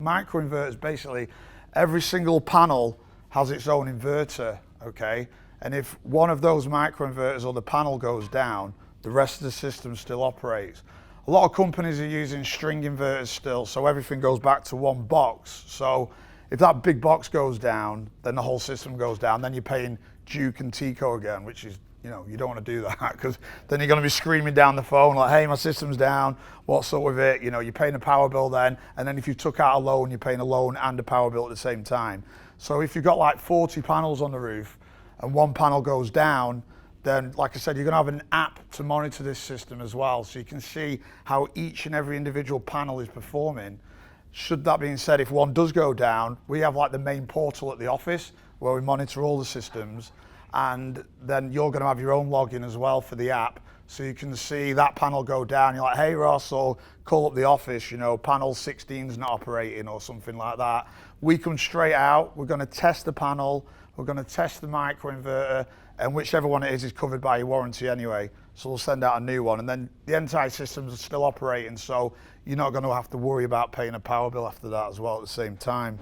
Microinverters, basically, every single panel has its own inverter, okay? And if one of those microinverters or the panel goes down, the rest of the system still operates. A lot of companies are using string inverters still, so everything goes back to one box. So if that big box goes down, then the whole system goes down. Then you're paying Duke and Tico again, which is, you know, you don't want to do that, because then you're going to be screaming down the phone like, hey, my system's down, what's up with it? You know, you're paying a power bill then, and then if you took out a loan, you're paying a loan and a power bill at the same time. So if you've got like 40 panels on the roof and one panel goes down, then like I said, you're going to have an app to monitor this system as well, so you can see how each and every individual panel is performing. Should that being said, if one does go down, we have like the main portal at the office where we monitor all the systems, and then you're going to have your own login as well for the app, so you can see that panel go down. You're like, hey Ross, or call up the office, you know, panel 16's not operating or something like that. We come straight out, we're going to test the panel, we're going to test the microinverter, and whichever one it is covered by your warranty anyway, so we'll send out a new one, and then the entire system's are still operating, so you're not going to have to worry about paying a power bill after that as well at the same time.